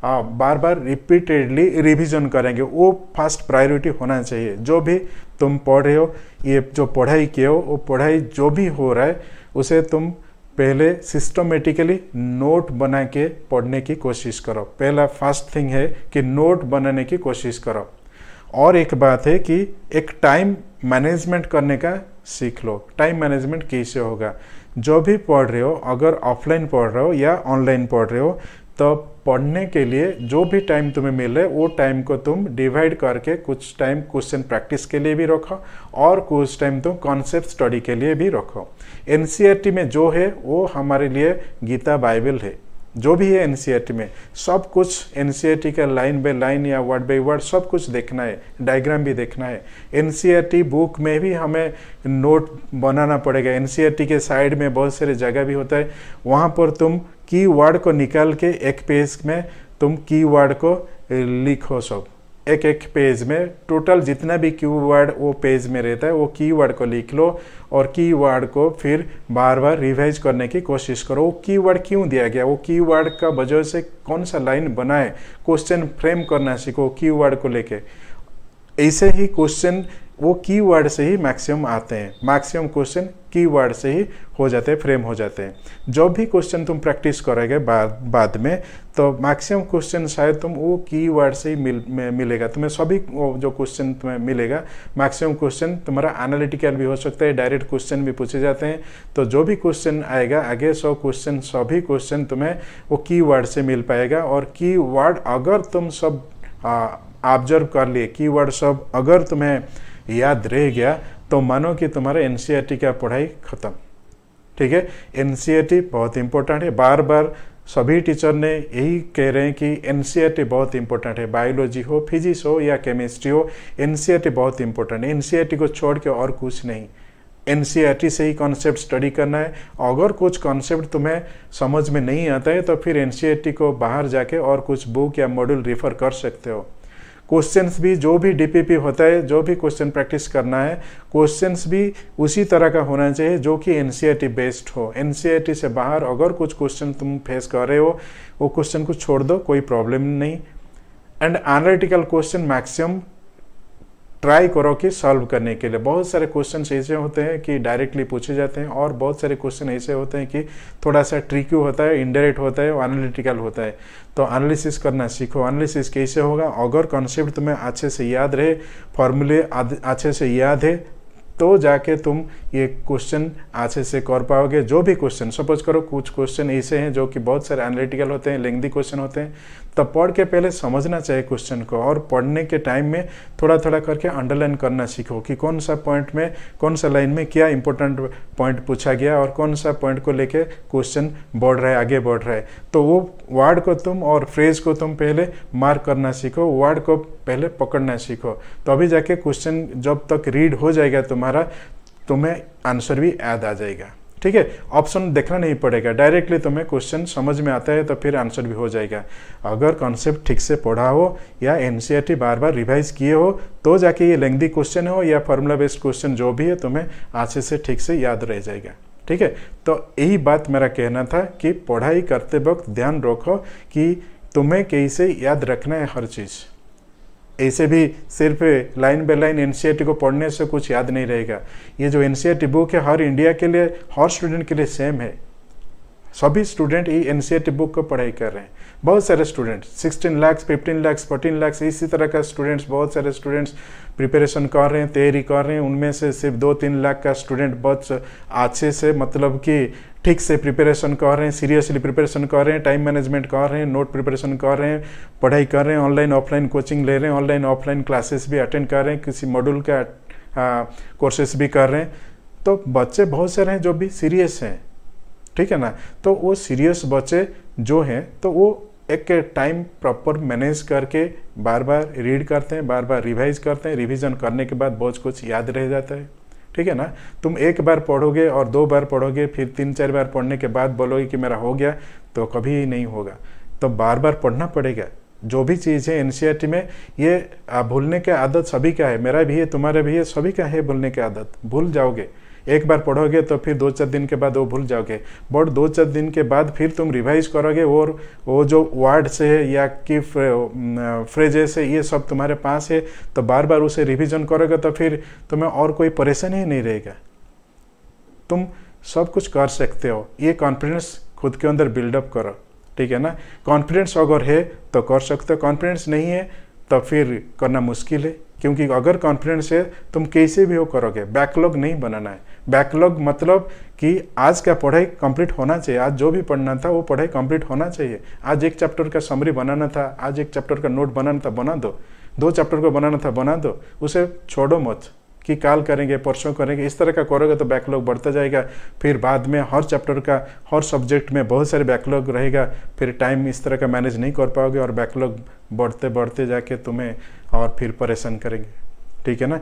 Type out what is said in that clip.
बार बार repeatedly revision करेंगे, वो first priority होना चाहिए। जो भी तुम पढ़ रहे हो, ये जो पढ़ाई किए हो, वो पढ़ाई जो भी हो रहा है उसे तुम पहले सिस्टमेटिकली नोट बना के पढ़ने की कोशिश करो। पहला फर्स्ट थिंग है कि नोट बनाने की कोशिश करो। और एक बात है कि एक टाइम मैनेजमेंट करने का सीख लो। टाइम मैनेजमेंट कैसे होगा? जो भी पढ़ रहे हो, अगर ऑफलाइन पढ़ रहे हो या ऑनलाइन पढ़ रहे हो, तो पढ़ने के लिए जो भी टाइम तुम्हें मिले वो टाइम को तुम डिवाइड करके कुछ टाइम क्वेश्चन प्रैक्टिस के लिए भी रखो और कुछ टाइम तुम कॉन्सेप्ट स्टडी के लिए भी रखो। एनसीईआरटी में जो है वो हमारे लिए गीता बाइबल है। जो भी है एनसीईआरटी में सब कुछ, एनसीईआरटी का लाइन बाय लाइन या वर्ड बाय वर्ड सब कुछ देखना है, डायग्राम भी देखना है। एनसीईआरटी बुक में भी हमें नोट बनाना पड़ेगा। एनसीईआरटी के साइड में बहुत सारे जगह भी होता है, वहाँ पर तुम कीवर्ड को निकाल के एक पेज में तुम कीवर्ड को लिखो। सब एक एक पेज में टोटल जितना भी कीवर्ड वो पेज में रहता है वो कीवर्ड को लिख लो और कीवर्ड को फिर बार बार रिवाइज करने की कोशिश करो। वो कीवर्ड क्यों दिया गया, वो कीवर्ड का वजह से कौन सा लाइन बनाए, क्वेश्चन फ्रेम करना सीखो कीवर्ड को लेके। ऐसे ही क्वेश्चन वो कीवर्ड से ही मैक्सिमम आते हैं, मैक्सिमम क्वेश्चन कीवर्ड से ही हो जाते हैं, फ्रेम हो जाते हैं। जो भी क्वेश्चन तुम प्रैक्टिस करोगे बाद में, तो मैक्सिमम क्वेश्चन शायद तुम वो कीवर्ड से ही मिलेगा तुम्हें। सभी जो क्वेश्चन तुम्हें मिलेगा, मैक्सिमम क्वेश्चन तुम्हारा एनालिटिकल भी हो सकता है, डायरेक्ट क्वेश्चन भी पूछे जाते हैं। तो जो भी क्वेश्चन आएगा आगे, सभी क्वेश्चन तुम्हें वो कीवर्ड से मिल पाएगा। और कीवर्ड अगर तुम सब ऑब्जर्व कर लिए, कीवर्ड सब अगर तुम्हें याद रह गया, तो मानो कि तुम्हारा एनसीईआरटी का पढ़ाई खत्म। ठीक है, एनसीईआरटी बहुत इंपॉर्टेंट है। बार बार सभी टीचर ने यही कह रहे हैं कि एनसीईआरटी बहुत इंपॉर्टेंट है। बायोलॉजी हो, फिजिक्स हो या केमिस्ट्री हो, एनसीईआरटी बहुत इंपॉर्टेंट है। एनसीईआरटी को छोड़ के और कुछ नहीं, एनसीईआरटी से ही कॉन्सेप्ट स्टडी करना है। अगर कुछ कॉन्सेप्ट तुम्हें समझ में नहीं आता है तो फिर एनसीईआरटी को बाहर जाके और कुछ बुक या मॉड्यूल रेफर कर सकते हो। क्वेश्चंस भी जो भी डीपीपी होता है, जो भी क्वेश्चन प्रैक्टिस करना है, क्वेश्चंस भी उसी तरह का होना चाहिए जो कि एनसीईआरटी बेस्ड हो। एनसीईआरटी से बाहर अगर कुछ क्वेश्चन तुम फेस कर रहे हो, वो क्वेश्चन को छोड़ दो, कोई प्रॉब्लम नहीं। And analytical question maximum try करो कि सॉल्व करने के लिए। बहुत सारे क्वेश्चन ऐसे होते हैं कि डायरेक्टली पूछे जाते हैं और बहुत सारे क्वेश्चन ऐसे होते हैं कि थोड़ा सा ट्रिकी होता है, इनडायरेक्ट होता है, एनालिटिकल होता है। तो एनालिसिस करना सीखो। एनालिसिस कैसे होगा? अगर कॉन्सेप्ट तुम्हें अच्छे से याद रहे, फॉर्मूले अच्छे से याद है, तो जाके तुम ये क्वेश्चन अच्छे से कर पाओगे। जो भी क्वेश्चन, सपोज करो कुछ क्वेश्चन ऐसे हैं जो कि बहुत सारे एनालिटिकल होते हैं, लेंथी क्वेश्चन होते हैं, तब पढ़ के पहले समझना चाहिए क्वेश्चन को। और पढ़ने के टाइम में थोड़ा थोड़ा करके अंडरलाइन करना सीखो कि कौन सा पॉइंट में, कौन सा लाइन में क्या इंपॉर्टेंट पॉइंट पूछा गया और कौन सा पॉइंट को लेके क्वेश्चन बढ़ रहा है, आगे बढ़ रहा है। तो वो वर्ड को तुम और फ्रेज को तुम पहले मार्क करना सीखो, वर्ड को पहले पकड़ना सीखो। तो अभी जाके क्वेश्चन जब तक रीड हो जाएगा तुम्हारा, तुम्हें आंसर भी याद आ जाएगा। ठीक है, ऑप्शन देखना नहीं पड़ेगा, डायरेक्टली तुम्हें क्वेश्चन समझ में आता है तो फिर आंसर भी हो जाएगा। अगर कॉन्सेप्ट ठीक से पढ़ा हो या एनसीईआरटी बार बार रिवाइज किए हो, तो जाके ये लेंथी क्वेश्चन हो या फॉर्मूला बेस्ड क्वेश्चन जो भी है, तुम्हें अच्छे से ठीक से याद रह जाएगा। ठीक है, तो यही बात मेरा कहना था कि पढ़ाई करते वक्त ध्यान रखो कि तुम्हें कैसे याद रखना है हर चीज़। ऐसे भी सिर्फ लाइन बाय लाइन एनसीईआरटी को पढ़ने से कुछ याद नहीं रहेगा। ये जो एनसीईआरटी बुक है हर इंडिया के लिए, हर स्टूडेंट के लिए सेम है। सभी स्टूडेंट ये एनसीईआरटी बुक को पढ़ाई कर रहे हैं। बहुत सारे स्टूडेंट 16 लाख, 15 लाख, 14 लाख, इसी तरह का स्टूडेंट्स, बहुत सारे स्टूडेंट्स प्रिपरेशन कर रहे हैं, तैयारी कर रहे हैं। उनमें से सिर्फ 2-3 लाख का स्टूडेंट बहुत अच्छे से, मतलब कि ठीक से प्रिपरेशन कर रहे हैं, सीरियसली प्रिपरेशन कर रहे हैं, टाइम मैनेजमेंट कर रहे हैं, नोट प्रिपरेशन कर रहे हैं, पढ़ाई कर रहे हैं, ऑनलाइन ऑफलाइन कोचिंग ले रहे हैं, ऑनलाइन ऑफलाइन क्लासेस भी अटेंड कर रहे हैं, किसी मॉड्यूल का कोर्सेस भी कर रहे हैं। तो बच्चे बहुत सारे हैं जो भी सीरियस हैं। ठीक है ना, तो वो सीरियस बच्चे जो हैं, तो वो एक टाइम प्रॉपर मैनेज करके बार बार रीड करते हैं, बार बार रिवाइज करते हैं। रिवीजन करने के बाद बहुत कुछ याद रह जाता है। ठीक है ना, तुम एक बार पढ़ोगे और 2 बार पढ़ोगे, फिर 3-4 बार पढ़ने के बाद बोलोगे कि मेरा हो गया, तो कभी नहीं होगा। तो बार बार पढ़ना पड़ेगा। जो भी चीज़ है एनसीईआरटी में, ये भूलने की आदत सभी का है, मेरा भी है, तुम्हारा भी है, सभी का है भूलने की आदत। भूल जाओगे, एक बार पढ़ोगे तो फिर 2-4 दिन के बाद वो भूल जाओगे, बट 2-4 दिन के बाद फिर तुम रिवाइज करोगे और वो जो वर्ड्स है या कि फ्रेजेस है ये सब तुम्हारे पास है, तो बार बार उसे रिवीजन करोगे तो फिर तुम्हें और कोई परेशानी ही नहीं रहेगा, तुम सब कुछ कर सकते हो। ये कॉन्फिडेंस खुद के अंदर बिल्डअप करो, ठीक है ना। कॉन्फिडेंस अगर है तो कर सकते हो, कॉन्फिडेंस नहीं है तो फिर करना मुश्किल है, क्योंकि अगर कॉन्फिडेंस है तुम कैसे भी वो करोगे। बैकलॉग नहीं बनाना है। बैकलॉग मतलब कि आज का पढ़ाई कंप्लीट होना चाहिए, आज जो भी पढ़ना था वो पढ़ाई कंप्लीट होना चाहिए। आज एक चैप्टर का समरी बनाना था, आज एक चैप्टर का नोट बनाना था, बना दो। 2 चैप्टर को बनाना था, बना दो, उसे छोड़ो मत कि काल करेंगे परसों करेंगे। इस तरह का करोगे तो बैकलॉग बढ़ता जाएगा, फिर बाद में हर चैप्टर का हर सब्जेक्ट में बहुत सारे बैकलॉग रहेगा, फिर टाइम इस तरह का मैनेज नहीं कर पाओगे और बैकलॉग बढ़ते बढ़ते जाके तुम्हें और फिर परेशान करेंगे, ठीक है ना।